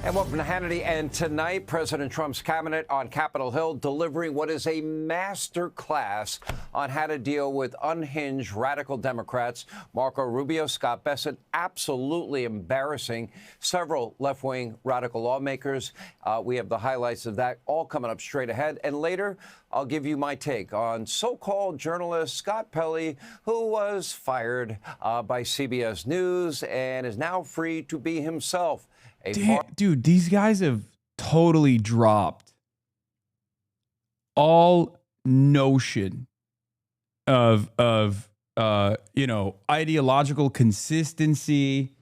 And welcome to Hannity. And tonight, President Trump's cabinet on Capitol Hill delivering what is a master class on how to deal with unhinged radical Democrats. Marco Rubio, Scott Bessent, absolutely embarrassing several left-wing radical lawmakers. We have the highlights of that all coming up straight ahead. And later, I'll give you my take on so-called journalist Scott Pelley, who was fired by CBS News and is now free to be himself. Damn, dude, these guys have totally dropped all notion of ideological consistency,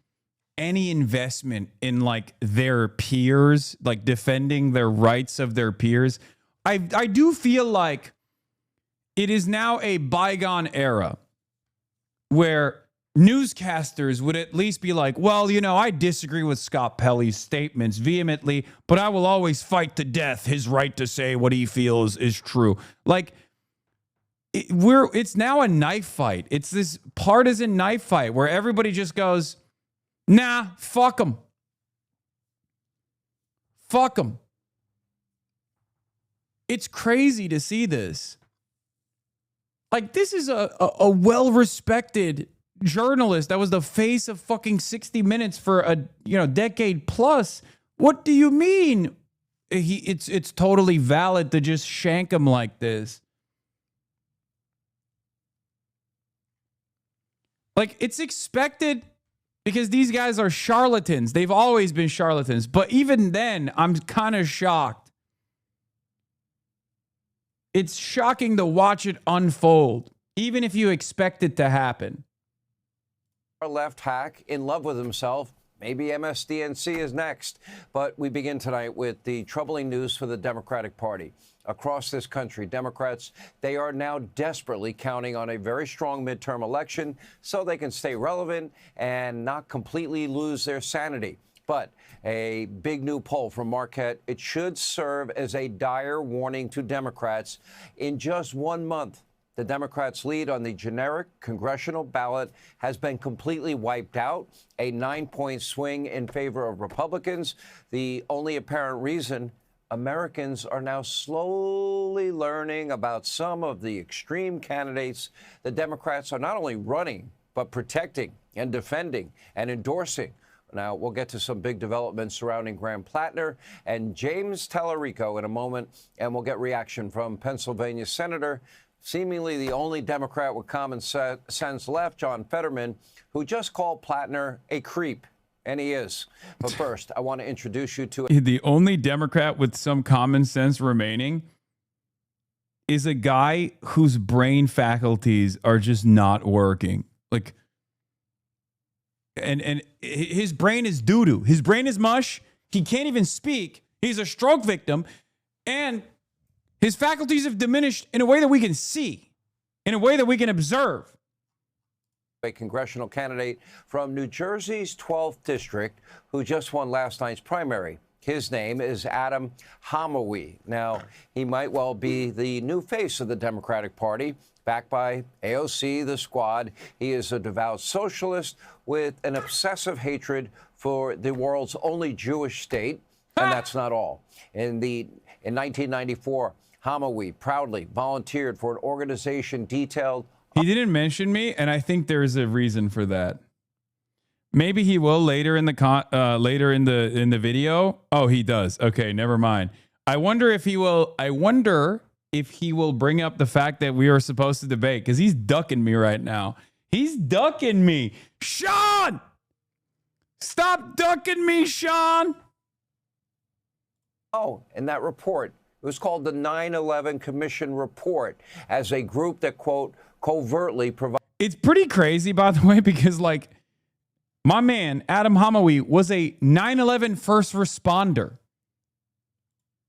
any investment in like their peers, like defending their rights of their peers. I do feel like it is now a bygone era where newscasters would at least be like, well, I disagree with Scott Pelley's statements vehemently, but I will always fight to death his right to say what he feels is true. Like, it's now a knife fight. It's this partisan knife fight where everybody just goes, nah, fuck him. Fuck him. It's crazy to see this. Like, this is a well-respected journalist that was the face of fucking 60 Minutes for a decade plus. What do you mean it's totally valid to just shank him like this? Like, it's expected because these guys are charlatans. They've always been charlatans. But even then, I'm kind of shocked. It's shocking to watch it unfold, even if you expect it to happen. Our left hack in love with himself. Maybe MSDNC is next. But we begin tonight with the troubling news for the Democratic Party. Across this country, Democrats, they are now desperately counting on a very strong midterm election so they can stay relevant and not completely lose their sanity. But a big new poll from Marquette, it should serve as a dire warning to Democrats. In just 1 month, the Democrats' lead on the generic congressional ballot has been completely wiped out, a 9-point swing in favor of Republicans. The only apparent reason, Americans are now slowly learning about some of the extreme candidates the Democrats are not only running, but protecting and defending and endorsing. Now, we'll get to some big developments surrounding Graham Plattner and James Tallarico in a moment, and we'll get reaction from Pennsylvania Senator, seemingly the only Democrat with common sense left, John Fetterman, who just called Plattner a creep. And he is. But first, I want to introduce you to the only Democrat with some common sense remaining is a guy whose brain faculties are just not working. Like, and his brain is doo-doo. His brain is mush. He can't even speak. He's a stroke victim. And his faculties have diminished in a way that we can see, in a way that we can observe. A congressional candidate from New Jersey's 12th district who just won last night's primary. His name is Adam Hamawi. Now, he might well be the new face of the Democratic Party, backed by AOC, the Squad. He is a devout socialist with an obsessive hatred for the world's only Jewish state. And that's not all. In 1994, Hamawi proudly volunteered for an organization detailed. He didn't mention me, and I think there's a reason for that. Maybe he will later in the video. Oh, he does. Okay, never mind. I wonder if he will bring up the fact that we are supposed to debate, because he's ducking me right now. He's ducking me. Sean! Stop ducking me, Sean! Oh, and that report. It was called the 9/11 Commission Report as a group that, quote, covertly provided. It's pretty crazy, by the way, because, like, my man, Adam Hamawi, was a 9/11 first responder.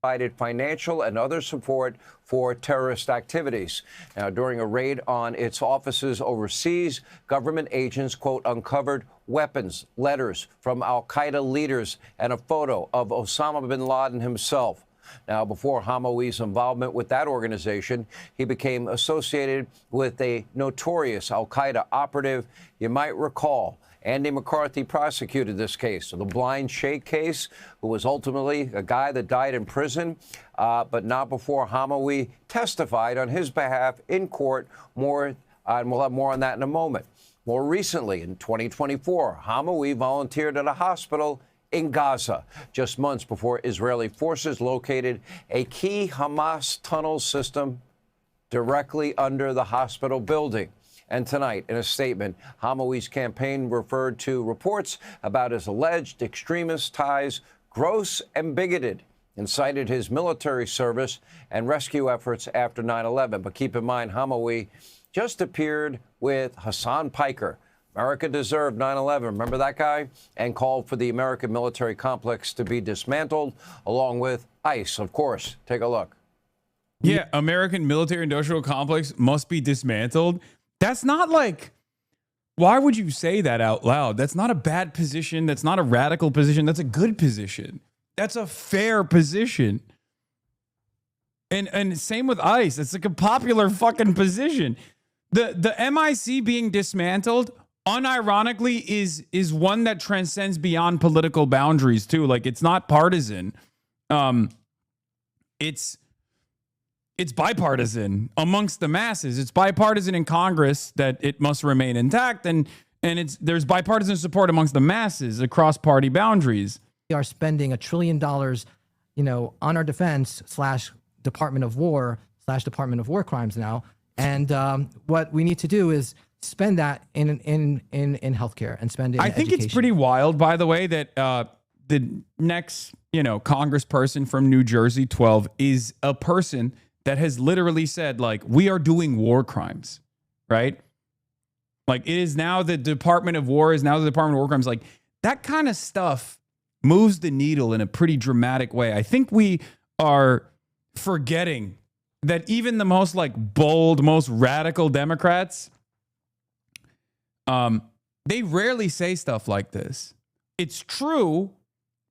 Provided financial and other support for terrorist activities. Now, during a raid on its offices overseas, government agents, quote, uncovered weapons, letters from al-Qaeda leaders, and a photo of Osama bin Laden himself. Now, before Hamawi's involvement with that organization, he became associated with a notorious al-Qaeda operative. You might recall Andy McCarthy prosecuted this case, the blind sheikh case, who was ultimately a guy that died in prison, but not before Hamawi testified on his behalf in court. And we'll have more on that in a moment. More recently, in 2024, Hamawi volunteered at a hospital in Gaza just months before Israeli forces located a key Hamas tunnel system directly under the hospital building. And tonight, in a statement, Hamawi's campaign referred to reports about his alleged extremist ties gross and bigoted, and cited his military service and rescue efforts after 9/11. But keep in mind, Hamawi just appeared with Hasan Piker. America deserved 9/11. Remember that guy? And called for the American military complex to be dismantled, along with ICE, of course. Take a look. Yeah, American military industrial complex must be dismantled. That's not like, why would you say that out loud? That's not a bad position. That's not a radical position. That's a good position. That's a fair position. And same with ICE. It's like a popular fucking position. The MIC being dismantled, unironically, is one that transcends beyond political boundaries too. Like, it's not partisan. It's bipartisan amongst the masses. It's bipartisan in Congress that it must remain intact, and there's bipartisan support amongst the masses across party boundaries. We are spending $1 trillion, on our defense / Department of War / Department of War crimes now. And what we need to do is spend that in healthcare and spend it in I think education. it's pretty wild, by the way, that the next, congressperson from New Jersey 12 is a person that has literally said, like, we are doing war crimes, right? Like, it is now the Department of War is now the Department of War crimes. Like, that kind of stuff moves the needle in a pretty dramatic way. I think we are forgetting that even the most bold, most radical Democrats, they rarely say stuff like this. It's true,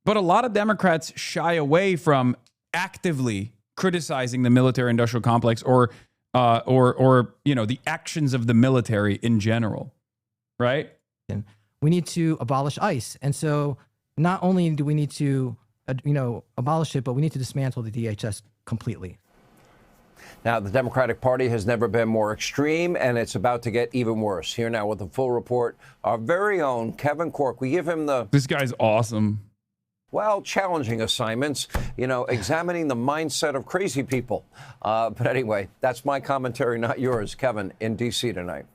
but a lot of Democrats shy away from actively criticizing the military-industrial complex or the actions of the military in general, right? We need to abolish ICE, and so not only do we need to abolish it, but we need to dismantle the DHS completely. Now, the Democratic Party has never been more extreme, and it's about to get even worse. Here now with the full report, our very own Kevin Corke. We give him This guy's awesome. challenging assignments, examining the mindset of crazy people. But anyway, that's my commentary, not yours. Kevin, in D.C. tonight.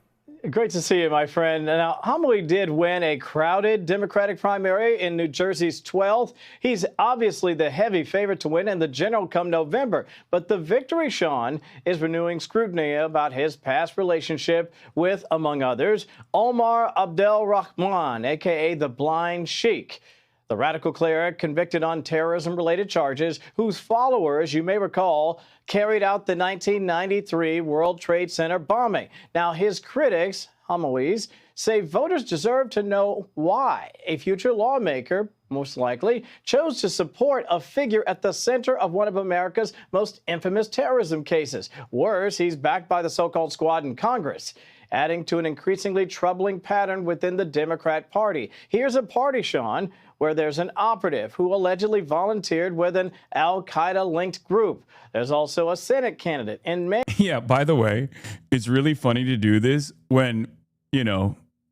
Great to see you, my friend. Now, Hamawi did win a crowded Democratic primary in New Jersey's 12th. He's obviously the heavy favorite to win in the general come November. But the victory, Sean, is renewing scrutiny about his past relationship with, among others, Omar Abdel Rahman, a.k.a. the Blind Sheikh. The radical cleric convicted on terrorism-related charges, whose followers, you may recall, carried out the 1993 World Trade Center bombing. Now, his critics, Hamawi's, say voters deserve to know why a future lawmaker, most likely, chose to support a figure at the center of one of America's most infamous terrorism cases. Worse, he's backed by the so-called squad in Congress, adding to an increasingly troubling pattern within the Democrat Party. Here's a party, Sean, where there's an operative who allegedly volunteered with an al-Qaeda-linked group. There's also a Senate candidate in May. Yeah, by the way, it's really funny to do this when,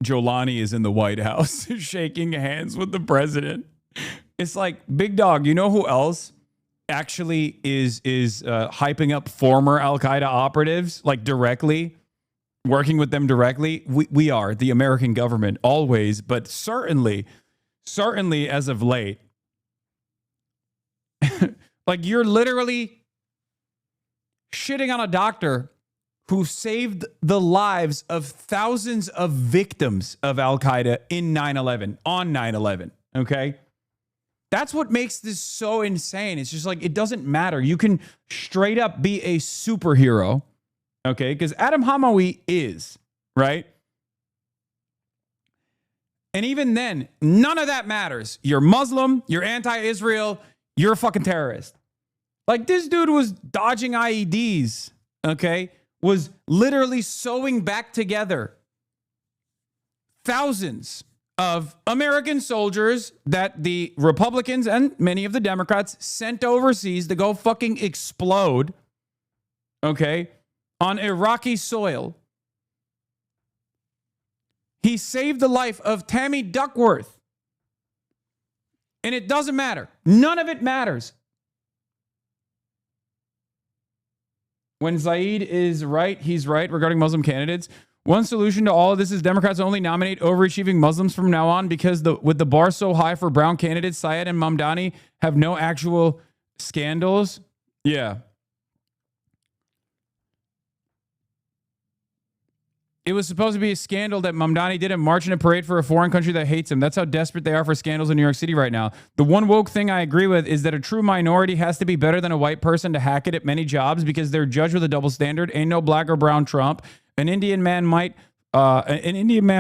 Jolani is in the White House shaking hands with the president. It's like, big dog, you know who else actually is hyping up former al-Qaeda operatives, directly? Working with them directly? We are, the American government, always, but certainly as of late. You're literally shitting on a doctor who saved the lives of thousands of victims of Al-Qaeda in 9/11, on 9/11, okay? That's what makes this so insane. It's just it doesn't matter. You can straight up be a superhero, okay? Because Adam Hamawi is, right? And even then, none of that matters. You're Muslim, you're anti-Israel, you're a fucking terrorist. This dude was dodging IEDs, okay? Was literally sewing back together thousands of American soldiers that the Republicans and many of the Democrats sent overseas to go fucking explode, okay, on Iraqi soil. He saved the life of Tammy Duckworth. And it doesn't matter. None of it matters. When Zaid is right, he's right regarding Muslim candidates. One solution to all of this is Democrats only nominate overachieving Muslims from now on because with the bar so high for brown candidates, Syed and Mamdani have no actual scandals. Yeah. It was supposed to be a scandal that Mamdani didn't march in a parade for a foreign country that hates him. That's how desperate they are for scandals in New York City right now. The one woke thing I agree with is that a true minority has to be better than a white person to hack it at many jobs because they're judged with a double standard. Ain't no black or brown Trump. An Indian man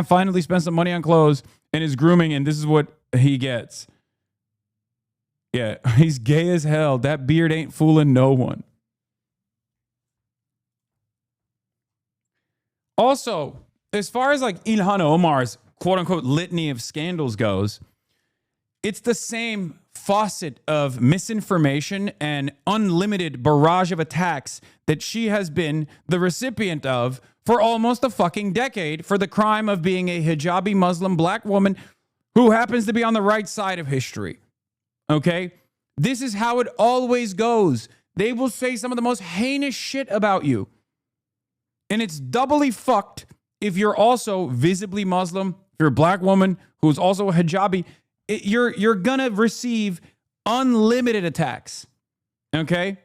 finally spent some money on clothes and his grooming, and this is what he gets. Yeah, he's gay as hell. That beard ain't fooling no one. Also, as far as like Ilhan Omar's quote unquote litany of scandals goes, it's the same faucet of misinformation and unlimited barrage of attacks that she has been the recipient of for almost a fucking decade for the crime of being a hijabi Muslim black woman who happens to be on the right side of history. Okay? This is how it always goes. They will say some of the most heinous shit about you. And it's doubly fucked if you're also visibly Muslim, if you're a black woman who's also a hijabi, you're going to receive unlimited attacks. Okay?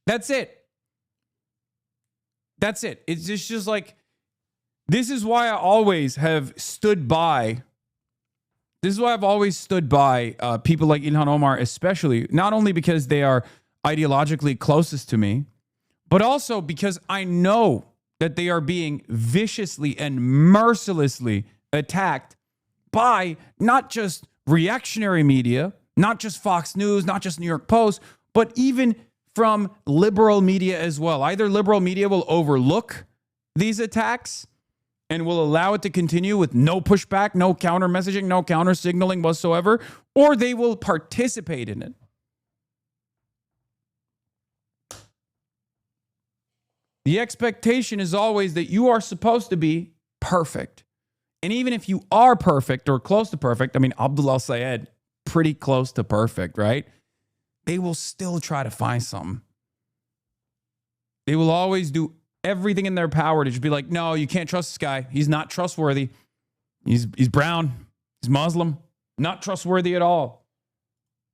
That's it. That's it. It's just like, this is why I always have stood by. This is why I've always stood by people like Ilhan Omar, especially, not only because they are ideologically closest to me, but also because I know that they are being viciously and mercilessly attacked by not just reactionary media, not just Fox News, not just New York Post, but even from liberal media as well. Either liberal media will overlook these attacks and will allow it to continue with no pushback, no counter messaging, no counter signaling whatsoever, or they will participate in it. The expectation is always that you are supposed to be perfect. And even if you are perfect or close to perfect, I mean, Abdullah Sayed, pretty close to perfect, right? They will still try to find something. They will always do everything in their power to just be like, no, you can't trust this guy. He's not trustworthy. He's brown. He's Muslim. Not trustworthy at all.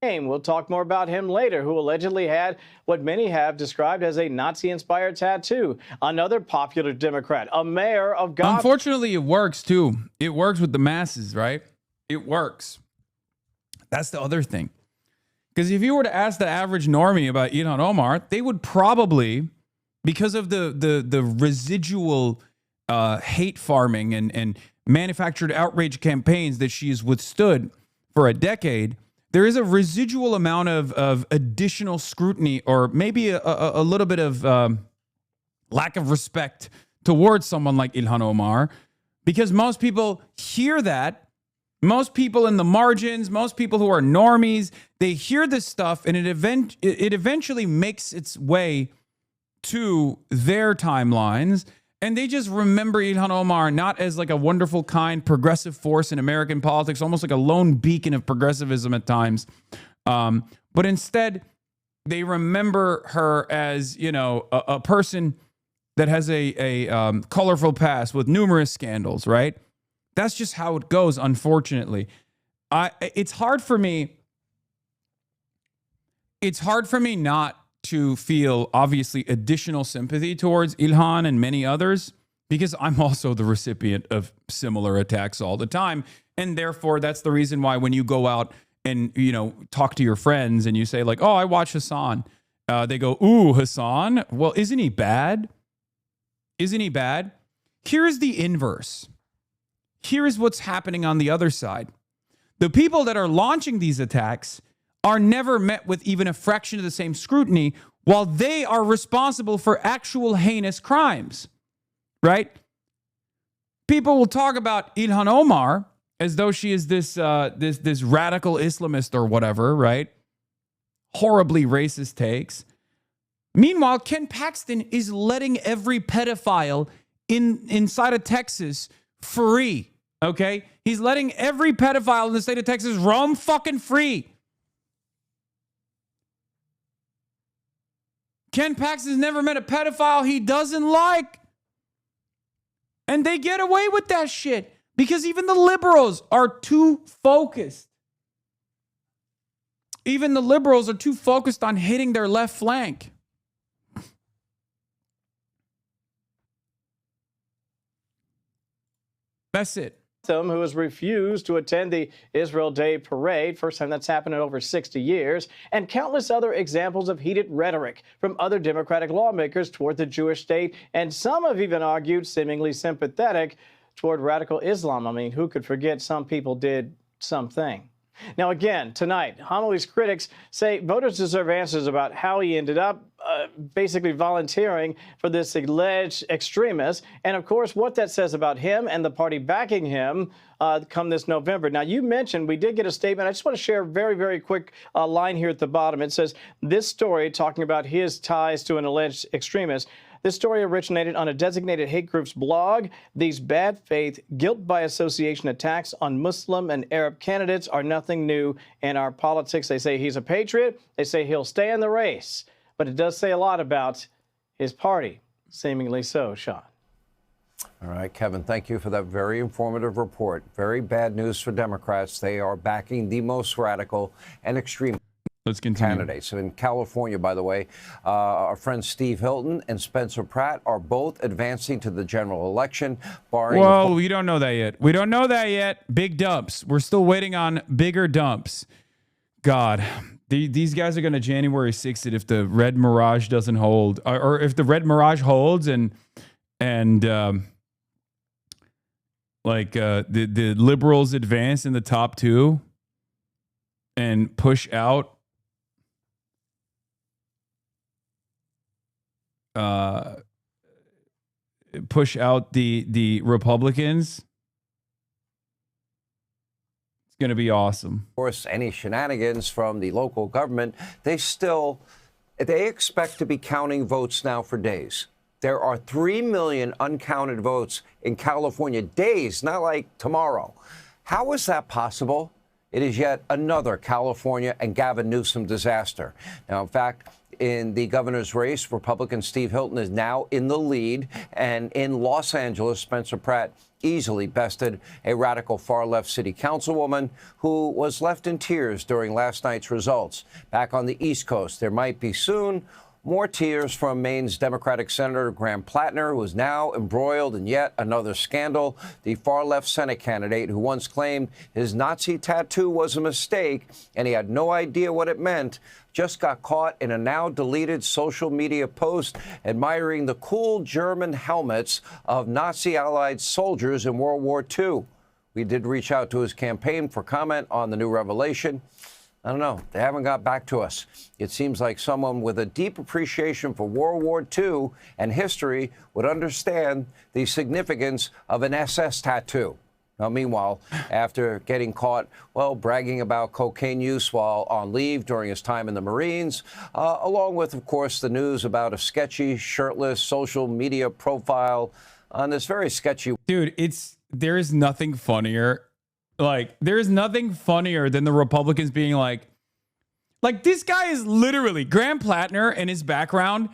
We'll talk more about him later, who allegedly had what many have described as a Nazi-inspired tattoo. Another popular Democrat, a mayor of Gotham. Unfortunately, it works too. It works with the masses, right? It works. That's the other thing. Because if you were to ask the average normie about Ilhan Omar, they would probably, because of the residual hate farming and manufactured outrage campaigns that she's withstood for a decade, there is a residual amount of additional scrutiny or maybe a little bit of lack of respect towards someone like Ilhan Omar, because most people hear that. Most people in the margins, most people who are normies, they hear this stuff and it eventually makes its way to their timelines. And they just remember Ilhan Omar not as like a wonderful, kind, progressive force in American politics, almost like a lone beacon of progressivism at times. But instead, they remember her as, you know, a person that has a colorful past with numerous scandals, right? That's just how it goes, unfortunately. It's hard for me not to feel, obviously, additional sympathy towards Ilhan and many others, because I'm also the recipient of similar attacks all the time. And therefore, that's the reason why when you go out and, you know, talk to your friends and you say like, oh, I watch Hasan, they go, ooh, Hasan? Well, isn't he bad? Isn't he bad? Here's the inverse. Here's what's happening on the other side. The people that are launching these attacks are never met with even a fraction of the same scrutiny, while they are responsible for actual heinous crimes, right? people will talk about Ilhan Omar as though she is this radical Islamist or whatever, right? Horribly racist takes. Meanwhile, Ken Paxton is letting every pedophile inside of Texas free, okay? He's letting every pedophile in the state of Texas roam fucking free. Ken Paxton's never met a pedophile he doesn't like. And they get away with that shit because even the liberals are too focused. Even the liberals are too focused on hitting their left flank. That's it. Who has refused to attend the Israel Day parade, first time that's happened in over 60 years, and countless other examples of heated rhetoric from other Democratic lawmakers toward the Jewish state, and some have even argued seemingly sympathetic toward radical Islam. I mean, who could forget some people did something? Now, again, tonight, Homilie's critics say voters deserve answers about how he ended up basically volunteering for this alleged extremist, and, of course, what that says about him and the party backing him come this November. Now, you mentioned we did get a statement. I just want to share a very, very quick line here at the bottom. It says, this story, talking about his ties to an alleged extremist, this story originated on a designated hate group's blog. These bad faith, guilt by association attacks on Muslim and Arab candidates are nothing new in our politics. They say he's a patriot. They say he'll stay in the race. But it does say a lot about his party, seemingly so, Sean. All right, Kevin, thank you for that very informative report. Very bad news for Democrats. They are backing the most radical and extreme Let's continue. candidates. So in California, by the way, our friends Steve Hilton and Spencer Pratt are both advancing to the general election, barring... Well, we don't know that yet. We don't know that yet. Big dumps. We're still waiting on bigger dumps. God, these guys are going to January 6th if the Red Mirage doesn't hold, or if the Red Mirage holds and the liberals advance in the top two and push out the Republicans. It's going to be awesome. Of course, any shenanigans from the local government, they expect to be counting votes now for days. There are 3 million uncounted votes in California, days, not like tomorrow. How is that possible? It is yet another California and Gavin Newsom disaster. Now, in fact, in the governor's race, Republican Steve Hilton is now in the lead. And in Los Angeles, Spencer Pratt easily bested a radical far-left city councilwoman who was left in tears during last night's results. Back on the East Coast, there might be soon more tears from Maine's Democratic Senator Graham Plattner, who is now embroiled in yet another scandal. The far-left Senate candidate who once claimed his Nazi tattoo was a mistake and he had no idea what it meant, just got caught in a now-deleted social media post admiring the cool German helmets of Nazi-allied soldiers in World War II. We did reach out to his campaign for comment on the new revelation. I don't know. They haven't got back to us. It seems like someone with a deep appreciation for World War II and history would understand the significance of an SS tattoo. Now, meanwhile, after getting caught, bragging about cocaine use while on leave during his time in the Marines, along with, of course, the news about a sketchy, shirtless social media profile on this very sketchy... Dude, there is nothing funnier. There's nothing funnier than the Republicans being like this guy is literally, Graham Plattner and his background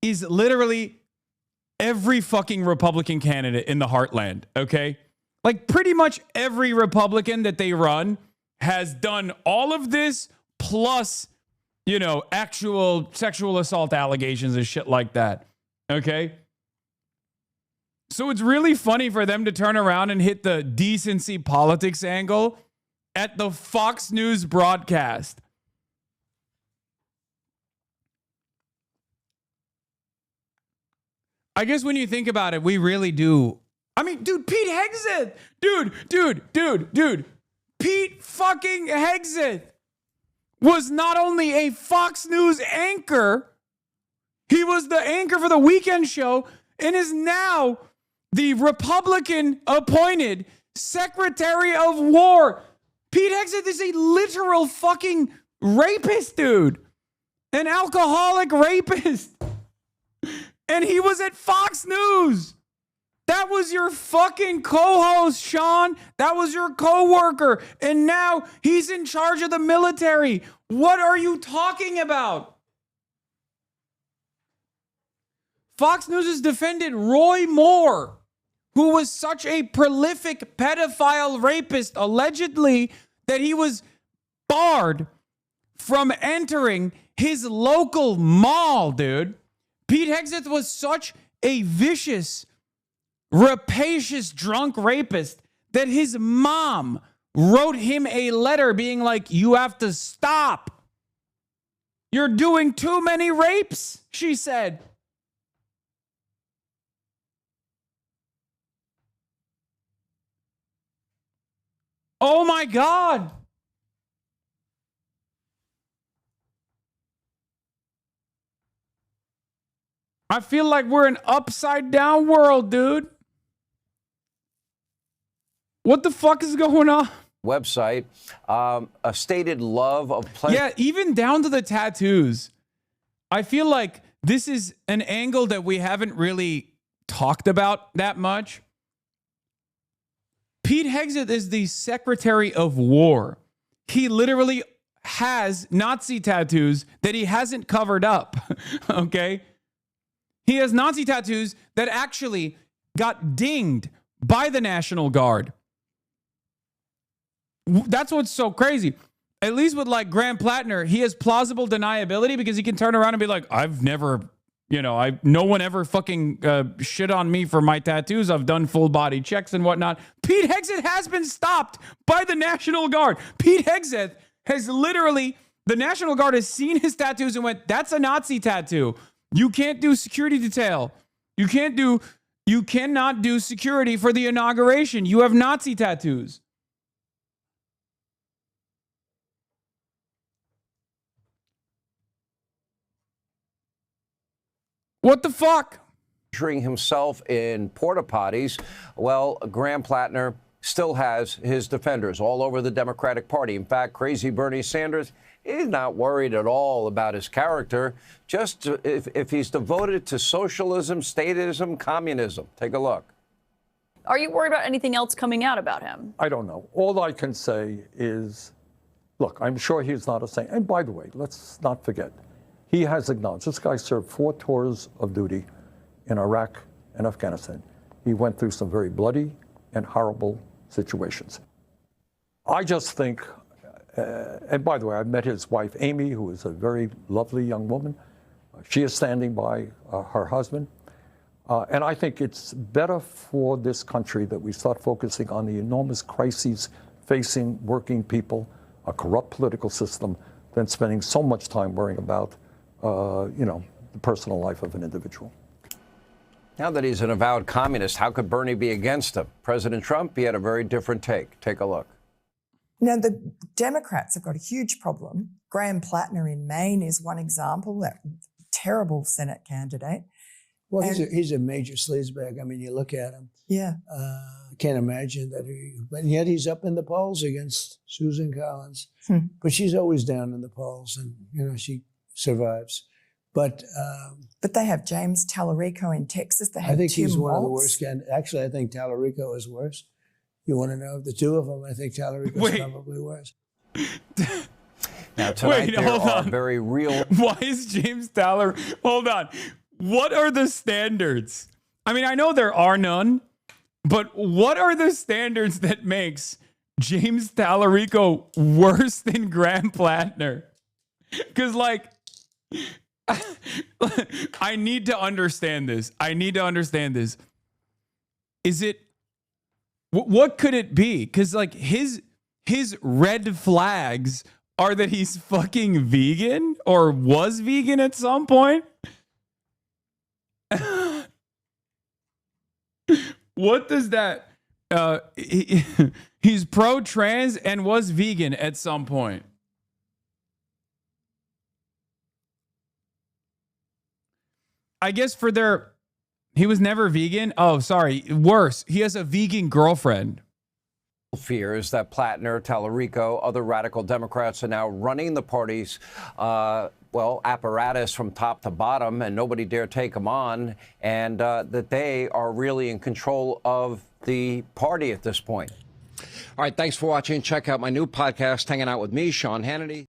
is literally every fucking Republican candidate in the heartland, okay? Pretty much every Republican that they run has done all of this plus, actual sexual assault allegations and shit like that, okay? So it's really funny for them to turn around and hit the decency politics angle at the Fox News broadcast. I guess when you think about it, we really do. I mean, dude, Pete Hegseth. Dude. Pete fucking Hegseth was not only a Fox News anchor, he was the anchor for the weekend show and is now the Republican appointed Secretary of War. Pete Hegseth is a literal fucking rapist, dude. An alcoholic rapist. And he was at Fox News. That was your fucking co-host, Sean. That was your co-worker. And now he's in charge of the military. What are you talking about? Fox News has defended Roy Moore, who was such a prolific pedophile rapist, allegedly, that he was barred from entering his local mall, dude. Pete Hegseth was such a vicious, rapacious, drunk rapist that his mom wrote him a letter being like, you have to stop. You're doing too many rapes, she said. Oh my God. I feel like we're an upside down world, dude. What the fuck is going on? Website, a stated love of pleasure. Yeah, even down to the tattoos. I feel like this is an angle that we haven't really talked about that much. Pete Hegseth is the Secretary of War. He literally has Nazi tattoos that he hasn't covered up, okay? He has Nazi tattoos that actually got dinged by the National Guard. That's what's so crazy. At least with like Graham Plattner, he has plausible deniability because he can turn around and be like, I've never, no one ever fucking shit on me for my tattoos. I've done full body checks and whatnot. Pete Hegseth has been stopped by the National Guard. Pete Hegseth has literally, the National Guard has seen his tattoos and went, that's a Nazi tattoo. You can't do security detail. You cannot do security for the inauguration. You have Nazi tattoos. What the fuck? Himself in porta potties. Well, Graham Plattner still has his defenders all over the Democratic Party. In fact, crazy Bernie Sanders is not worried at all about his character, just if he's devoted to socialism, statism, communism. Take a look. Are you worried about anything else coming out about him? I don't know. All I can say is, look, I'm sure he's not a saint. And by the way, let's not forget, he has acknowledged this guy served 4 tours of duty in Iraq and Afghanistan. He went through some very bloody and horrible situations. I just think, and by the way, I met his wife, Amy, who is a very lovely young woman. She is standing by her husband. And I think it's better for this country that we start focusing on the enormous crises facing working people, a corrupt political system, than spending so much time worrying about, the personal life of an individual. Now that he's an avowed communist, how could Bernie be against him? President Trump, he had a very different take. Take a look. Now, the Democrats have got a huge problem. Graham Plattner in Maine is one example, that terrible Senate candidate. Well, he's a major sleazebag. I mean, you look at him. Yeah. Can't imagine that but yet he's up in the polls against Susan Collins. But she's always down in the polls, and, she survives. But they have James Tallarico in Texas. They have I think Tim he's one of the Walz. worst candidates. Actually, I think Tallarico is worse. You want to know the two of them? I think Tallarico is probably worse. Now, tonight there hold are on. very real... Why is James Taller? Hold on. What are the standards? I mean, I know there are none, but what are the standards that makes James Tallarico worse than Graham Plattner? Because, I need to understand this. Is it, what could it be? Because, his red flags are that he's fucking vegan or was vegan at some point. What does that, he's pro-trans and was vegan at some point. I guess for their He was never vegan? Oh, sorry. Worse, he has a vegan girlfriend. Fears that Plattner, Tallarico, other radical Democrats are now running the party's, apparatus from top to bottom, and nobody dare take them on, and that they are really in control of the party at this point. All right, thanks for watching. Check out my new podcast, Hanging Out with me, Sean Hannity.